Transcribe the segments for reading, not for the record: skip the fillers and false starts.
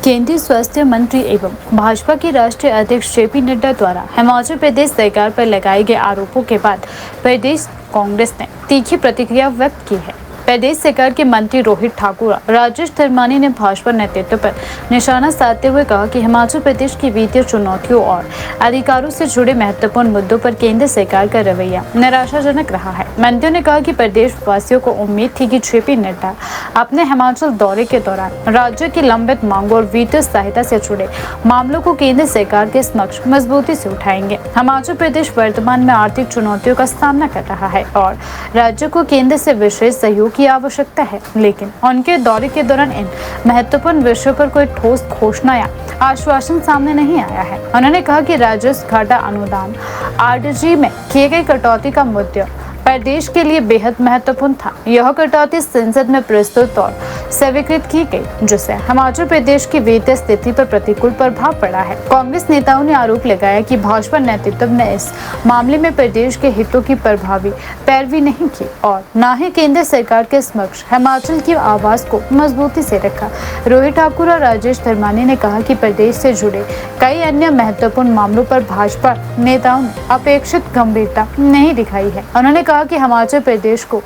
केंद्रीय स्वास्थ्य मंत्री एवं भाजपा के राष्ट्रीय अध्यक्ष जेपी नड्डा द्वारा हिमाचल प्रदेश सरकार पर लगाए गए आरोपों के बाद प्रदेश कांग्रेस ने तीखी प्रतिक्रिया व्यक्त की है। प्रदेश सरकार के मंत्री रोहित ठाकुर, राजेश धर्मानी ने भाजपा नेतृत्व पर निशाना साधते हुए कहा कि हिमाचल प्रदेश की वित्तीय चुनौतियों और अधिकारों से जुड़े महत्वपूर्ण मुद्दों पर केंद्र सरकार का रवैया निराशाजनक रहा है। मंत्रियों ने कहा कि प्रदेश वासियों को उम्मीद थी कि जेपी नड्डा अपने हिमाचल दौरे के दौरान राज्य की लंबित मांगों और वित्तीय सहायता से जुड़े मामलों को केंद्र सरकार के समक्ष मजबूती से उठाएंगे। हिमाचल प्रदेश वर्तमान में आर्थिक चुनौतियों का सामना कर रहा है और राज्य को केंद्र से विशेष सहयोग की आवश्यकता है, लेकिन उनके दौरे के दौरान इन महत्वपूर्ण विषयों पर कोई ठोस घोषणा या आश्वासन सामने नहीं आया है। उन्होंने कहा कि राजस्व घाटा अनुदान आरडीजी में किए गए कटौती का मुद्दा प्रदेश के लिए बेहद महत्वपूर्ण था। यह कटौती संसद में प्रस्तुत और स्वीकृत की गई, जिससे हिमाचल प्रदेश की वित्तीय स्थिति पर प्रतिकूल प्रभाव पड़ा है। कांग्रेस नेताओं ने आरोप लगाया कि भाजपा नेतृत्व ने इस मामले में प्रदेश के हितों की प्रभावी पैरवी नहीं की और न ही केंद्र सरकार के समक्ष हिमाचल की आवाज को मजबूती से रखा। रोहित ठाकुर और राजेश धर्मानी ने कहा कि प्रदेश से जुड़े कई अन्य महत्वपूर्ण मामलों पर भाजपा नेताओं ने अपेक्षित गंभीरता नहीं दिखाई है। उन्होंने कहा कि हिमाचल प्रदेश को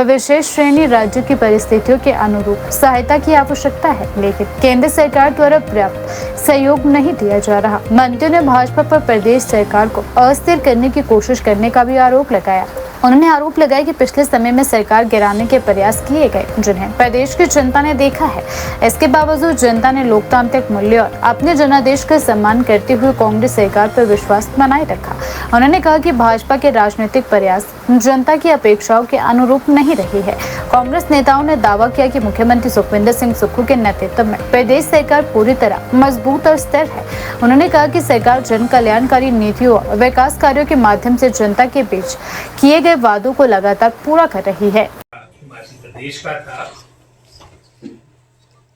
विशेष श्रेणी राज्य की परिस्थितियों के अनुरूप सहायता की आवश्यकता है, लेकिन केंद्र सरकार द्वारा पर्याप्त सहयोग नहीं दिया जा रहा। मंत्रियों ने भाजपा पर प्रदेश सरकार को अस्थिर करने की कोशिश करने का भी आरोप लगाया। उन्होंने आरोप लगाया कि पिछले समय में सरकार गिराने के प्रयास किए गए, जिन्हें प्रदेश की जनता ने देखा है। इसके बावजूद जनता ने लोकतांत्रिक मूल्य और अपने जनादेश का सम्मान करते हुए कांग्रेस सरकार पर विश्वास बनाए रखा। उन्होंने कहा कि भाजपा के राजनीतिक प्रयास जनता की अपेक्षाओं के अनुरूप नहीं रही है। कांग्रेस नेताओं ने दावा किया कि मुख्यमंत्री सुखविंदर सिंह सुक्खू के नेतृत्व में प्रदेश सरकार पूरी तरह मजबूत और स्थिर है। उन्होंने कहा कि सरकार जन कल्याणकारी नीतियों और विकास कार्यों के माध्यम से जनता के बीच किए गए वादों को लगातार पूरा कर रही है। हिमाचल प्रदेश का था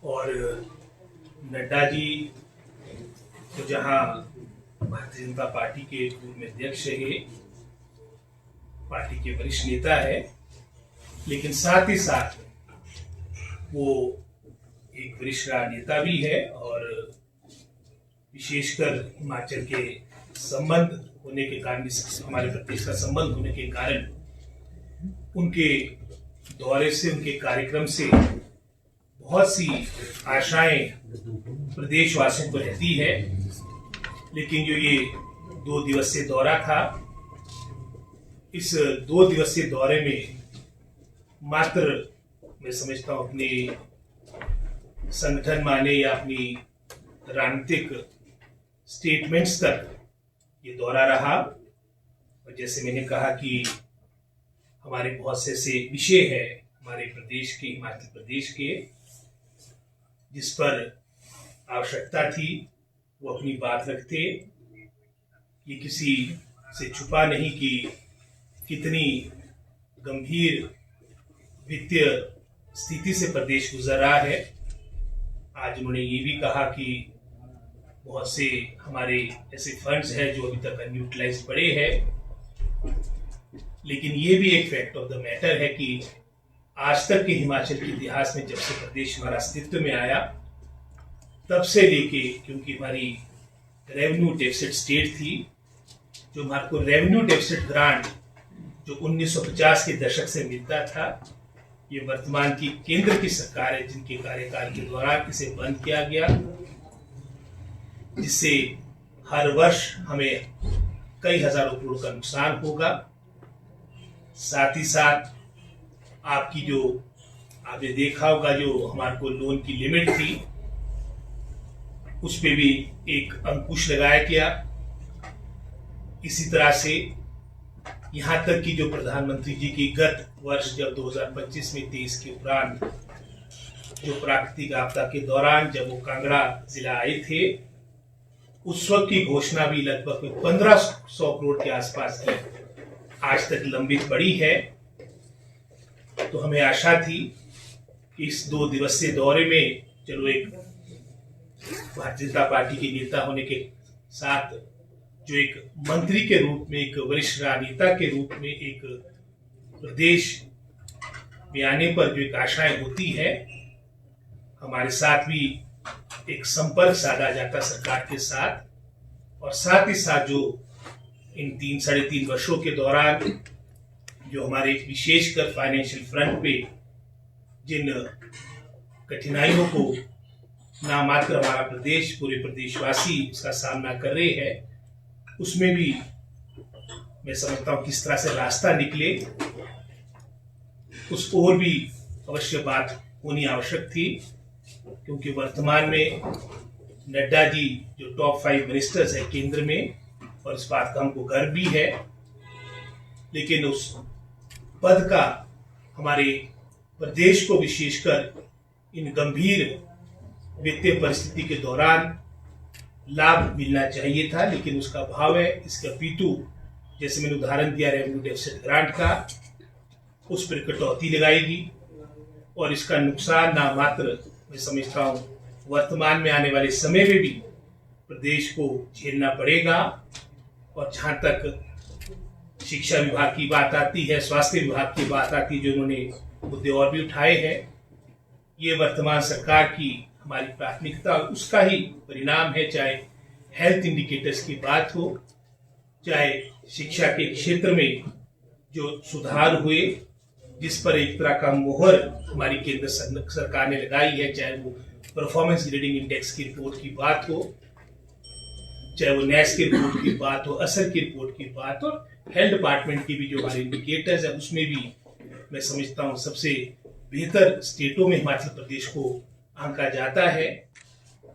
और नड्डा जी तो जहां भारतीय जनता पार्टी के पूर्व अध्यक्ष है, पार्टी के वरिष्ठ नेता है, लेकिन साथ ही साथ वो एक वरिष्ठ राजनेता भी है और विशेषकर हिमाचल के संबंध होने के कारण, हमारे प्रदेश का संबंध होने के कारण उनके दौरे से, उनके कार्यक्रम से बहुत सी आशाएं प्रदेशवासियों को रहती है। लेकिन जो ये 2 दिवसीय दौरा था, इस 2 दिवसीय दौरे में मात्र मैं समझता हूं अपने संगठन माने या अपनी राजनीतिक स्टेटमेंट्स तक ये दौरा रहा। और जैसे मैंने कहा कि हमारे बहुत से ऐसे विषय है हमारे प्रदेश के, हिमाचल प्रदेश के, जिस पर आवश्यकता थी वो अपनी बात रखते। ये किसी से छुपा नहीं कि कितनी गंभीर वित्तीय स्थिति से प्रदेश गुजर रहा है। आज उन्होंने ये भी कहा कि बहुत से हमारे ऐसे फंड्स हैं जो अभी तक अनयूटिलाइज पड़े हैं, लेकिन ये भी एक फैक्ट ऑफ द मैटर है कि आज तक के हिमाचल के इतिहास में जब से प्रदेश हमारा अस्तित्व में आया तब से लेके, क्योंकि हमारी रेवेन्यू डेफिसिट स्टेट थी, जो हमारे को रेवेन्यू डेफिसिट ग्रांट जो 1950 के दशक से मिलता था, ये वर्तमान की केंद्र की सरकार है जिनके कार्यकाल के दौरान इसे बंद किया गया, जिससे हर वर्ष हमें कई हजारों करोड़ का नुकसान होगा। साथ ही साथ आपकी जो आपने देखा होगा जो हमारे को लोन की लिमिट थी, उस पे भी एक अंकुश लगाया गया। इसी तरह से यहाँ तक कि जो प्रधानमंत्री जी की गत वर्ष जब 2025 में 23 के उपरांत जो प्राकृतिक आपदा के दौरान जब वो कांगड़ा जिला आए थे, उस वक्त की घोषणा भी लगभग 1500 करोड़ के आसपास की आज तक लंबित पड़ी है। तो हमें आशा थी कि इस 2 दिवसीय दौरे में, चलो एक भारतीय जनता पार्टी के नेता होने के साथ जो एक मंत्री के रूप में, एक वरिष्ठ राजनेता के रूप में एक प्रदेश में आने पर जो एक आशाएं होती है, हमारे साथ भी एक संपर्क साधा जाता सरकार के साथ, और साथ ही साथ जो इन 3-3.5 वर्षों के दौरान जो हमारे विशेषकर फाइनेंशियल फ्रंट पे जिन कठिनाइयों को ना मात्र हमारा प्रदेश, पूरे प्रदेशवासी उसका सामना कर रहे हैं, उसमें भी मैं समझता हूं किस तरह से रास्ता निकले, उस ओर भी अवश्य बात होनी आवश्यक थी। क्योंकि वर्तमान में नड्डा जी जो टॉप 5 मिनिस्टर्स है केंद्र में, और इस बात का हमको गर्व भी है, लेकिन उस पद का हमारे प्रदेश को विशेषकर इन गंभीर वित्तीय परिस्थिति के दौरान लाभ मिलना चाहिए था, लेकिन उसका अभाव है। इसके अपितु जैसे मैंने उदाहरण दिया रेवेन्यू डेफिसिट ग्रांट का, उस पर कटौती लगाएगी और इसका नुकसान ना मात्र मैं समझता हूँ वर्तमान में आने वाले समय में भी प्रदेश को झेलना पड़ेगा। और जहां तक शिक्षा विभाग की बात आती है, स्वास्थ्य विभाग की बात आती है, जो उन्होंने मुद्दे और भी उठाए हैं, ये वर्तमान सरकार की हमारी प्राथमिकता उसका ही परिणाम है। चाहे हेल्थ इंडिकेटर्स की बात हो, चाहे शिक्षा के क्षेत्र में जो सुधार हुए, जिस पर एक तरह का मोहर हमारी केंद्र सरकार ने लगाई है, चाहे वो परफॉर्मेंस ग्रेडिंग इंडेक्स की रिपोर्ट की बात हो, चाहे वो नैस की रिपोर्ट की बात हो, असर की रिपोर्ट की बात हो, हेल्थ डिपार्टमेंट की भी जो हमारे इंडिकेटर्स है उसमें भी मैं समझता हूँ सबसे बेहतर स्टेटों में हिमाचल प्रदेश को आंका जाता है।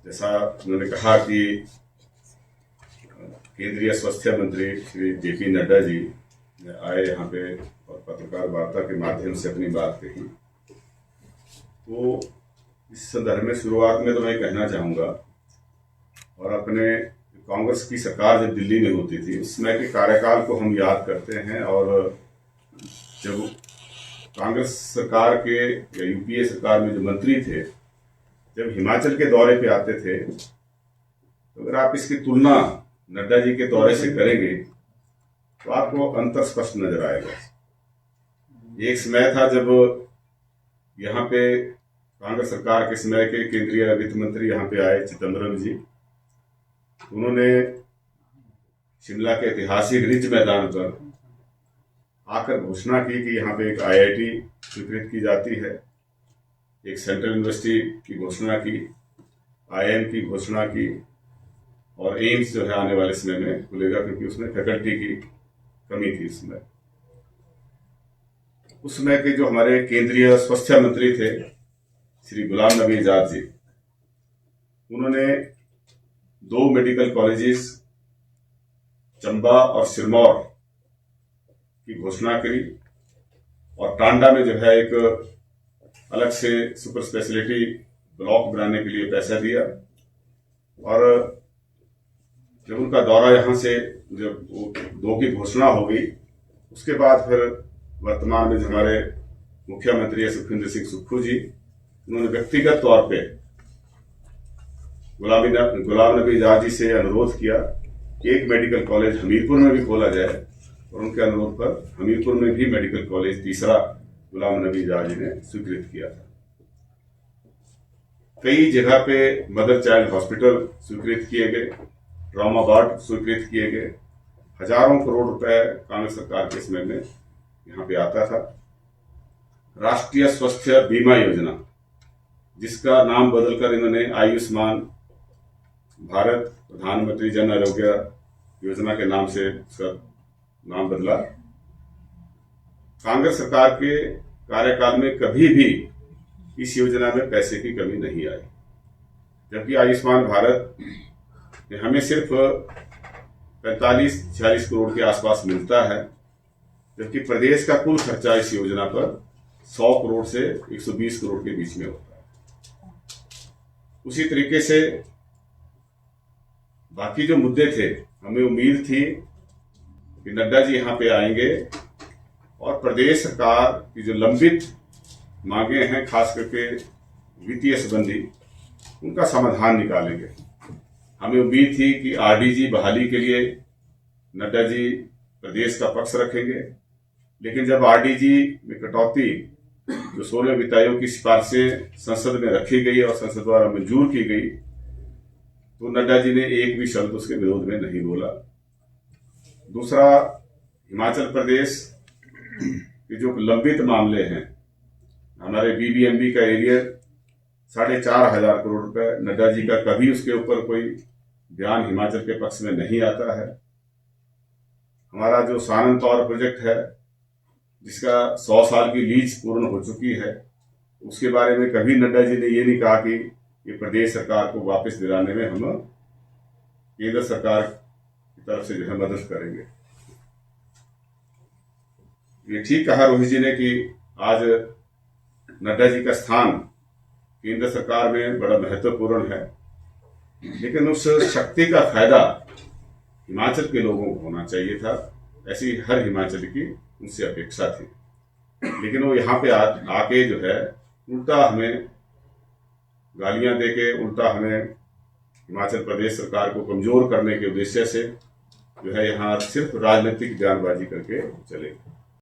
जैसा उन्होंने कहा कि केंद्रीय स्वास्थ्य मंत्री श्री जेपी नड्डा जी आए यहाँ पे और पत्रकार वार्ता के माध्यम से अपनी बात कही, तो इस संदर्भ में शुरुआत में तो मैं कहना चाहूँगा, और अपने कांग्रेस की सरकार जब दिल्ली में होती थी उस समय के कार्यकाल को हम याद करते हैं, और जब कांग्रेस सरकार के या यूपीए सरकार में जो मंत्री थे जब हिमाचल के दौरे पे आते थे, तो अगर आप इसकी तुलना नड्डा जी के दौरे से करेंगे तो आपको अंतर स्पष्ट नजर आएगा। एक समय था जब यहाँ पे कांग्रेस सरकार के समय के केंद्रीय वित्त मंत्री यहाँ पे आए चिदम्बरम जी, उन्होंने शिमला के ऐतिहासिक रिज मैदान पर आकर घोषणा की कि यहाँ पे एक आईआईटी स्वीकृत की जाती है, एक सेंट्रल यूनिवर्सिटी की घोषणा की, आईआईएम की घोषणा की, और एम्स जो है आने वाले समय में खुलेगा, क्योंकि उसमें फैकल्टी की कमी थी। उस समय के जो हमारे केंद्रीय स्वास्थ्य मंत्री थे श्री गुलाम नबी आजाद जी, उन्होंने 2 मेडिकल कॉलेजेस चंबा और सिरमौर की घोषणा करी, और टांडा में जो है एक अलग से सुपर स्पेशलिटी ब्लॉक बनाने के लिए पैसा दिया। और जब उनका दौरा यहाँ से जब 2 की घोषणा हो गई, उसके बाद फिर वर्तमान में जो हमारे मुख्यमंत्री है सुखविंदर सिंह सुक्खू जी, उन्होंने व्यक्तिगत तौर पे गुलाम नबी आजाद जी से अनुरोध किया कि एक मेडिकल कॉलेज हमीरपुर में भी खोला जाए, और उनके अनुरोध पर हमीरपुर में भी मेडिकल कॉलेज तीसरा गुलाम नबी आजाद जी ने स्वीकृत किया था। कई जगह पे मदर चाइल्ड हॉस्पिटल स्वीकृत किए गए, ट्रॉमा वार्ड स्वीकृत किए गए, हजारों करोड़ रुपए कांग्रेस सरकार के समय में यहाँ पे आता था। राष्ट्रीय स्वास्थ्य बीमा योजना, जिसका नाम बदलकर इन्होंने आयुष्मान भारत प्रधानमंत्री जन आरोग्य योजना के नाम से उसका नाम बदला। कांग्रेस सरकार के कार्यकाल में कभी भी इस योजना में पैसे की कमी नहीं आई, जबकि आयुष्मान भारत हमें सिर्फ 45-46 करोड़ के आसपास मिलता है, जबकि प्रदेश का कुल खर्चा इस योजना पर 100 करोड़ से 120 करोड़ के बीच में होता है। उसी तरीके से बाकी जो मुद्दे थे, हमें उम्मीद थी कि नड्डा जी यहाँ पे आएंगे और प्रदेश सरकार की जो लंबित मांगे हैं, खास करके वित्तीय संबंधी, उनका समाधान निकालेंगे। हमें उम्मीद थी कि आरडीजी बहाली के लिए नड्डा जी प्रदेश का पक्ष रखेंगे, लेकिन जब आरडीजी में कटौती जो 16 वित्त आयोग की सिफारिशें संसद में रखी गई और संसद द्वारा मंजूर की गई, तो नड्डा जी ने एक भी शब्द उसके विरोध में नहीं बोला। दूसरा, हिमाचल प्रदेश के जो लंबित मामले हैं, हमारे बीबीएमबी का एरिया 4,500 करोड़ रुपए, नड्डा जी का कभी उसके ऊपर कोई बयान हिमाचल के पक्ष में नहीं आता है। हमारा जो सानन पावर प्रोजेक्ट है, जिसका 100 साल की लीज पूर्ण हो चुकी है, उसके बारे में कभी नड्डा जी ने ये नहीं कहा कि ये प्रदेश सरकार को वापस दिलाने में हम केंद्र सरकार की तरफ से जो है मदद करेंगे। ये ठीक कहा रोहित जी ने कि आज नड्डा जी का स्थान केंद्र सरकार में बड़ा महत्वपूर्ण है, लेकिन उस शक्ति का फायदा हिमाचल के लोगों को होना चाहिए था। ऐसी हर हिमाचली की उनसे अपेक्षा थी, लेकिन वो यहाँ पे आके जो है उल्टा हमें गालियां देके, उल्टा हमें हिमाचल प्रदेश सरकार को कमजोर करने के उद्देश्य से जो है यहाँ सिर्फ राजनीतिक बयानबाजी करके चले।